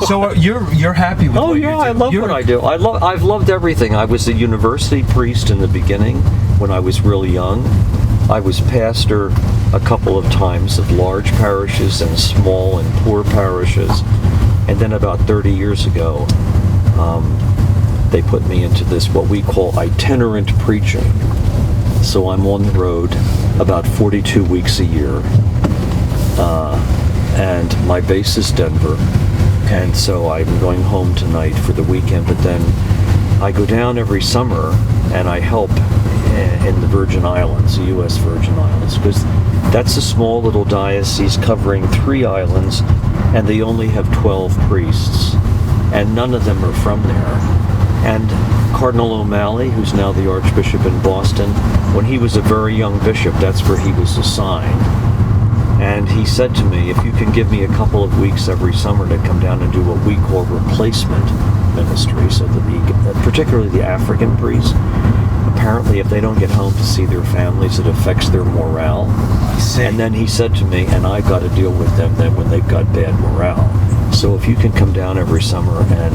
So you're happy with what you do? Oh yeah, I love what I do. I've loved everything. I was a university priest in the beginning when I was really young. I was pastor a couple of times of large parishes and small and poor parishes. And then about 30 years ago, they put me into this, what we call itinerant preaching. So I'm on the road about 42 weeks a year. And my base is Denver. And so I'm going home tonight for the weekend, but then I go down every summer and I help in the Virgin Islands, the U.S. Virgin Islands, because that's a small little diocese covering 3 islands, and they only have 12 priests, and none of them are from there. And Cardinal O'Malley, who's now the Archbishop in Boston, when he was a very young bishop, that's where he was assigned. And he said to me, if you can give me a couple of weeks every summer to come down and do what we call replacement ministry, so that particularly the African priests, apparently if they don't get home to see their families, it affects their morale. I see. And then he said to me, and I've got to deal with them then when they've got bad morale. So if you can come down every summer and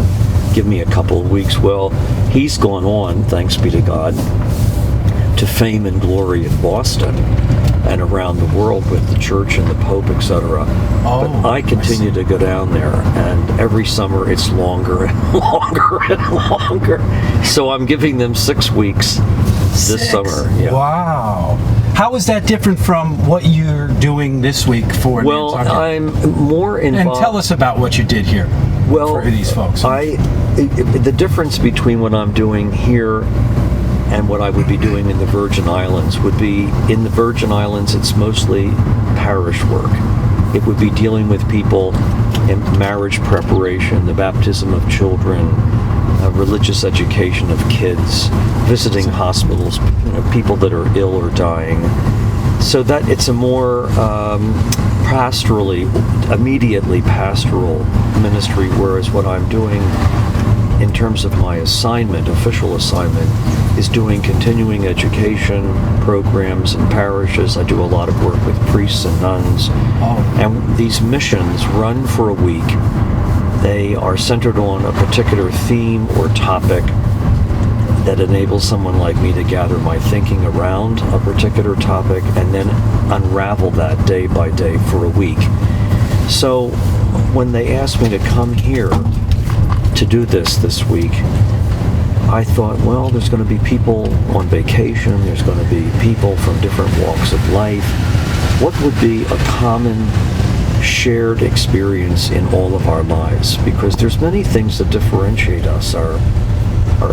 give me a couple of weeks. Well, he's gone on, thanks be to God, to fame and glory in Boston and around the world with the church and the Pope, etc. But I continue to go down there, and every summer it's longer and longer and longer. So I'm giving them 6 weeks this summer. Yeah. Wow. How is that different from what you're doing this week for Nantucket? Well, I'm more involved. And tell us about what you did here for these folks. The difference between what I'm doing here and what I would be doing in the Virgin Islands would be, in the Virgin Islands, it's mostly parish work. It would be dealing with people in marriage preparation, the baptism of children, religious education of kids, visiting hospitals, people that are ill or dying. So that it's a more immediately pastoral ministry, whereas what I'm doing in terms of my assignment, official assignment, is doing continuing education programs in parishes. I do a lot of work with priests and nuns. And these missions run for a week. They are centered on a particular theme or topic that enables someone like me to gather my thinking around a particular topic and then unravel that day by day for a week. So when they asked me to come here to do this week, I thought, well, there's going to be people on vacation, there's going to be people from different walks of life. What would be a common shared experience in all of our lives? Because there's many things that differentiate us, our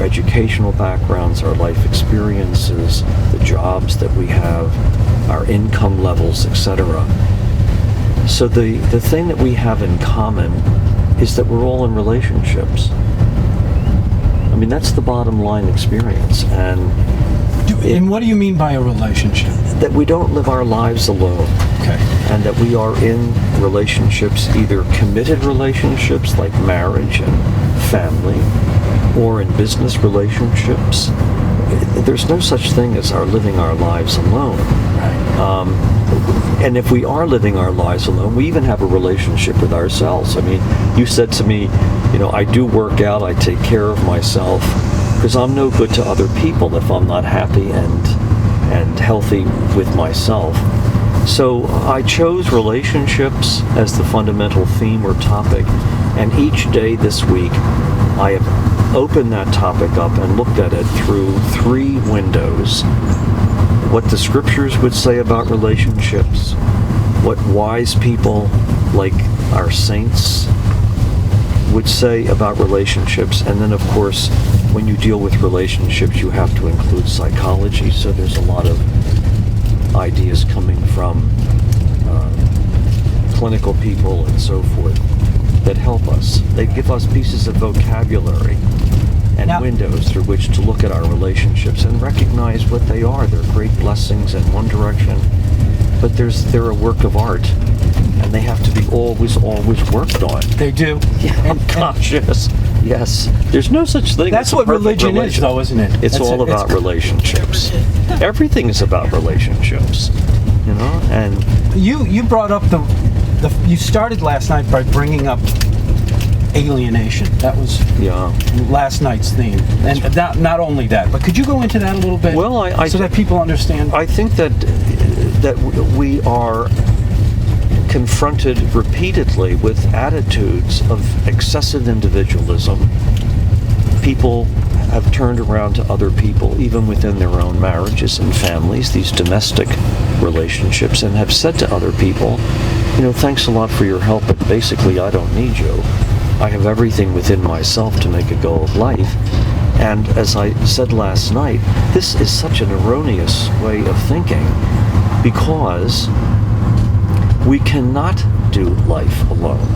educational backgrounds, our life experiences, the jobs that we have, our income levels, etc. So the thing that we have in common is that we're all in relationships. I mean, that's the bottom line experience. And what do you mean by a relationship? That we don't live our lives alone. Okay. And that we are in relationships, either committed relationships like marriage and family, or in business relationships. There's no such thing as living our lives alone. And if we are living our lives alone, we even have a relationship with ourselves. I mean, you said to me, I do work out, I take care of myself, because I'm no good to other people if I'm not happy and healthy with myself. So I chose relationships as the fundamental theme or topic, and each day this week I have opened that topic up and looked at it through 3 windows. What the scriptures would say about relationships, what wise people like our saints would say about relationships, and then of course when you deal with relationships you have to include psychology, so there's a lot of ideas coming from clinical people and so forth that help us. They give us pieces of vocabulary and windows through which to look at our relationships and recognize what they are. They're great blessings in one direction, but they're a work of art, and they have to be always worked on. They do. Yeah, conscious. Yes. There's no such thing. That's what religion is, though, isn't it? It's all about relationships. Everything is about relationships. And you brought up you started last night by bringing up alienation. That was Yeah. last night's theme. And not only that, but could you go into that a little bit? Well, so that people understand? I think that we are confronted repeatedly with attitudes of excessive individualism. People have turned around to other people, even within their own marriages and families, these domestic relationships, and have said to other people, thanks a lot for your help, but basically I don't need you. I have everything within myself to make a go of life. And as I said last night, this is such an erroneous way of thinking, because we cannot do life alone.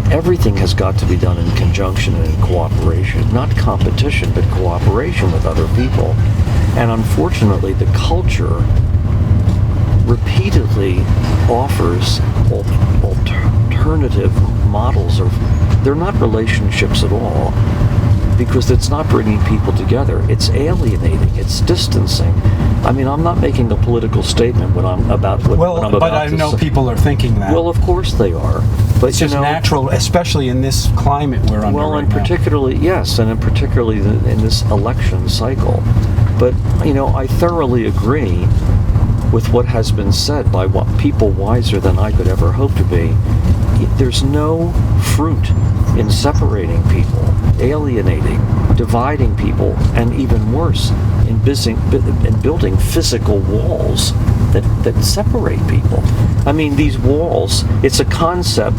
Everything has got to be done in conjunction and in cooperation, not competition, but cooperation with other people. And unfortunately, the culture repeatedly offers alternative models of, they're not relationships at all, because it's not bringing people together. It's alienating. It's distancing. I mean, I'm not making a political statement when I'm about what I'm about to say. But I know people are thinking that. Well, of course they are. But it's just natural, especially in this climate we're under well, right and particularly, now. yes, and particularly in this election cycle. But, I thoroughly agree with what has been said by people wiser than I could ever hope to be. There's no fruit in separating people, alienating, dividing people, and even worse, in building physical walls that separate people. I mean, these walls, it's a concept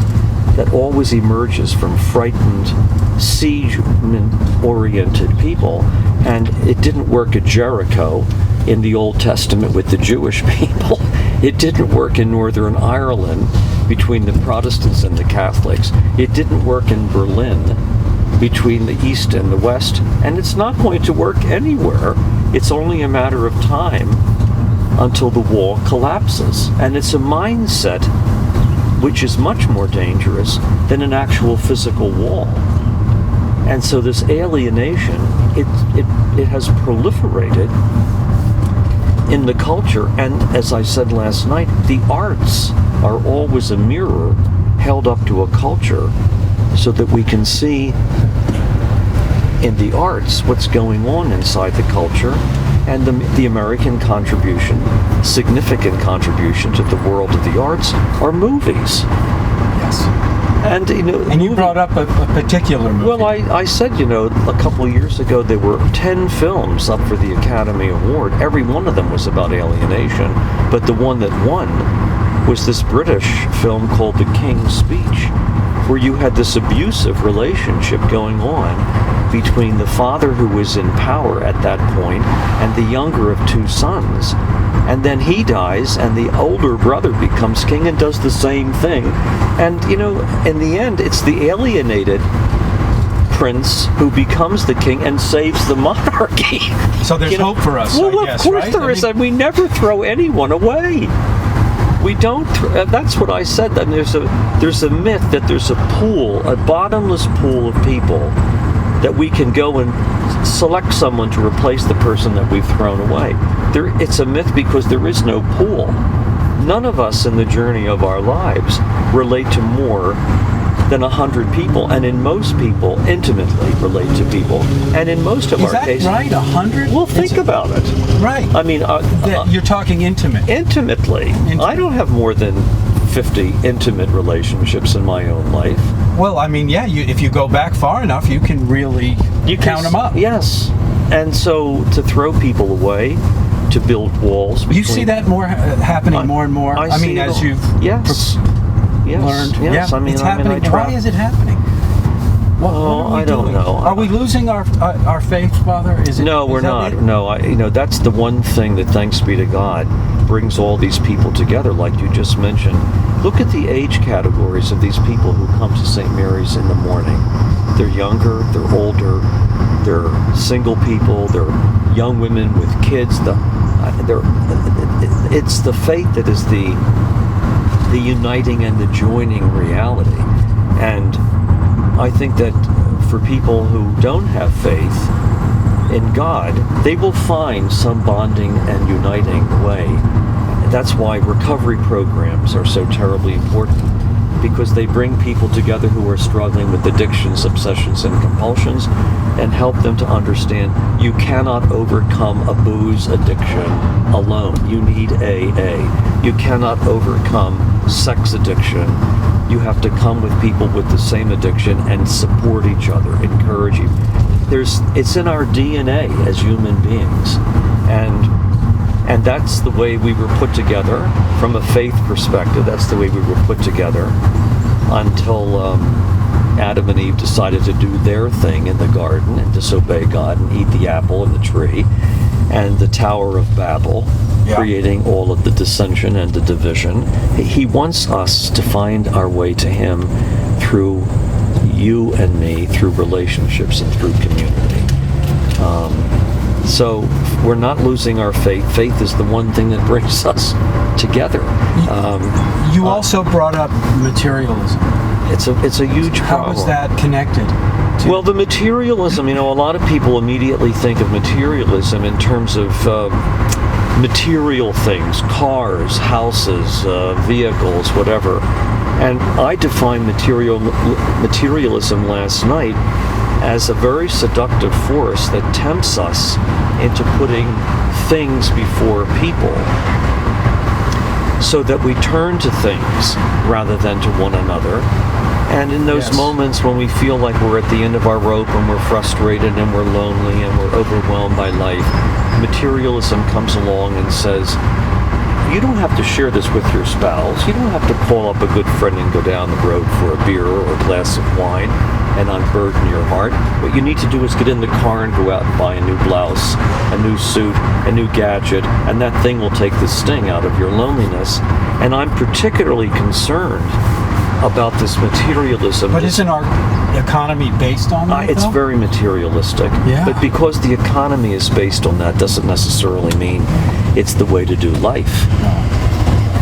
that always emerges from frightened, siege-oriented people, and it didn't work at Jericho in the Old Testament with the Jewish people. It didn't work in Northern Ireland between the Protestants and the Catholics. It didn't work in Berlin between the East and the West, and it's not going to work anywhere. It's only a matter of time until the wall collapses. And it's a mindset which is much more dangerous than an actual physical wall. And so this alienation, it has proliferated in the culture, and as I said last night, the arts are always a mirror held up to a culture so that we can see in the arts what's going on inside the culture. And the American contribution, significant contribution to the world of the arts, are movies. Yes. And you brought up a particular movie. Well, I said, a couple of years ago there were 10 films up for the Academy Award. Every one of them was about alienation, but the one that won was this British film called The King's Speech, where you had this abusive relationship going on between the father who was in power at that point and the younger of two sons. And then he dies, and the older brother becomes king and does the same thing. And, in the end, it's the alienated prince who becomes the king and saves the monarchy. So there's hope for us, well, I guess, of course right? there is, and we never throw anyone away. We don't. That's what I said. And there's a myth that there's a bottomless pool of people that we can go and select someone to replace the person that we've thrown away. It's a myth because there is no pool. None of us in the journey of our lives relate to more than 100 people, and in most people, intimately relate to people. And in most of our cases... Is that right, 100? Well, think about it. Right. I mean... you're talking intimate. Intimately. I don't have more than 50 intimate relationships in my own life. Well, I mean, yeah, if you go back far enough, you can really count them up. Yes. And so to throw people away, to build walls between... You see that happening more and more? I mean, as you've learned? Yes. Yeah, I mean, it's happening. Why is it happening? What are we I don't doing? know. Are we losing our faith, Father? No, we're not. No, that's the one thing that, thanks be to God, brings all these people together, like you just mentioned. Look at the age categories of these people who come to St. Mary's in the morning. They're younger, they're older, they're single people, they're young women with kids. It's the faith that is the uniting and the joining reality. And I think that for people who don't have faith in God, they will find some bonding and uniting way. That's why recovery programs are so terribly important. because they bring people together who are struggling with addictions, obsessions, and compulsions, and help them to understand you cannot overcome a booze addiction alone. You need AA. You cannot overcome sex addiction. You have to come with people with the same addiction and support each other, encourage you. It's in our DNA as human beings, and that's the way we were put together from a faith perspective. That's the way we were put together until Adam and Eve decided to do their thing in the garden and disobey God and eat the apple and the tree, and the Tower of Babel, creating all of the dissension and the division. He wants us to find our way to Him through you and me, through relationships and through community. So we're not losing our faith. Faith is the one thing that brings us together. You also brought up materialism. It's a huge problem. How is that connected? Well, the materialism, a lot of people immediately think of materialism in terms of material things, cars, houses, vehicles, whatever. And I defined materialism last night as a very seductive force that tempts us into putting things before people, so that we turn to things rather than to one another. And in those moments when we feel like we're at the end of our rope and we're frustrated and we're lonely and we're overwhelmed by life, materialism comes along and says, you don't have to share this with your spouse. You don't have to call up a good friend and go down the road for a beer or a glass of wine and unburden your heart. What you need to do is get in the car and go out and buy a new blouse, a new suit, a new gadget, and that thing will take the sting out of your loneliness. And I'm particularly concerned about this materialism. But isn't our economy based on that? It's very materialistic. Yeah. But because the economy is based on that doesn't necessarily mean it's the way to do life. No.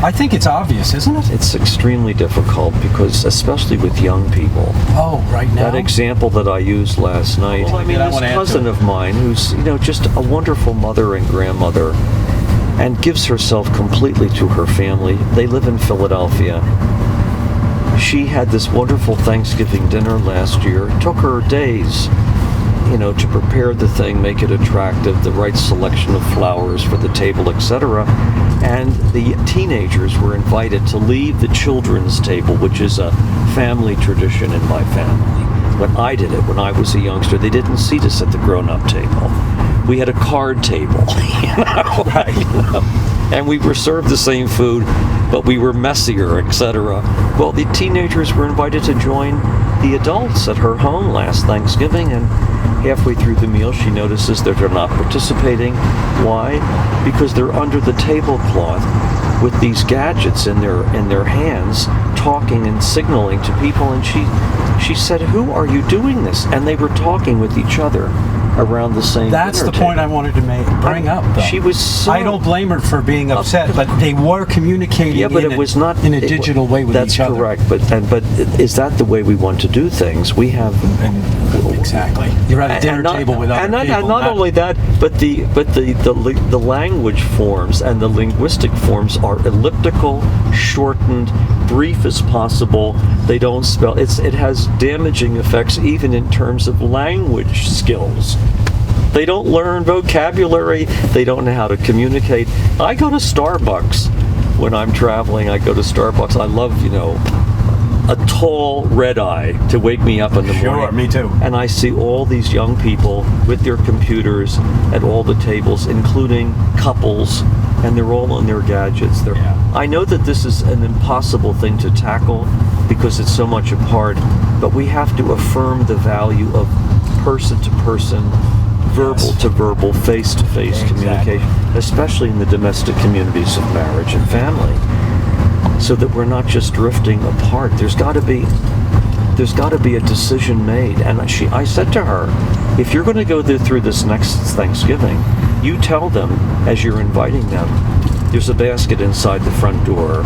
I think it's obvious, isn't it? It's extremely difficult because, especially with young people. Oh, right now? That example that I used last night. Well, this cousin of mine who's, just a wonderful mother and grandmother and gives herself completely to her family. They live in Philadelphia. She had this wonderful Thanksgiving dinner last year. It took her days, to prepare the thing, make it attractive, the right selection of flowers for the table, etc. And the teenagers were invited to leave the children's table, which is a family tradition in my family. When I did it, when I was a youngster, they didn't seat us at the grown-up table. We had a card table, and we were served the same food, but we were messier, etc. Well, the teenagers were invited to join the adults at her home last Thanksgiving, and halfway through the meal, she notices that they're not participating. Why? Because they're under the tablecloth with these gadgets in their hands, talking and signaling to people. And she said, "Who are you doing this?" And they were talking with each other around the same. That's the point I wanted to bring up, though. She was so, I don't blame her for being upset, but they were communicating but it was not in a digital way with each other. That's correct. But is that the way we want to do things? We have exactly. You're at a dinner table with other people. And not only that, but the language forms and the linguistic forms are elliptical, shortened, brief as possible. They don't spell. It has damaging effects even in terms of language skills. They don't learn vocabulary. They don't know how to communicate. I go to Starbucks when I'm traveling. I go to Starbucks. I love, a tall red eye to wake me up in the morning. Sure, me too. And I see all these young people with their computers at all the tables, including couples, and they're all on their gadgets. I know that this is an impossible thing to tackle because it's so much a part, but we have to affirm the value of person-to-person, verbal-to-verbal, face-to-face communication, especially in the domestic communities of marriage and family, so that we're not just drifting apart. There's got to be a decision made. And I said to her, if you're going to go through this next Thanksgiving, you tell them as you're inviting them, there's a basket inside the front door,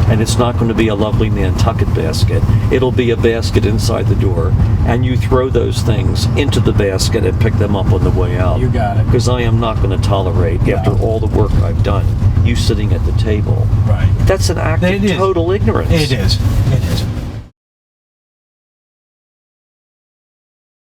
and it's not going to be a lovely Nantucket basket. It'll be a basket inside the door, and you throw those things into the basket and pick them up on the way out. You got it. Because I am not going to tolerate, after all the work I've done, you sitting at the table. Right. That's an act of total ignorance. It is.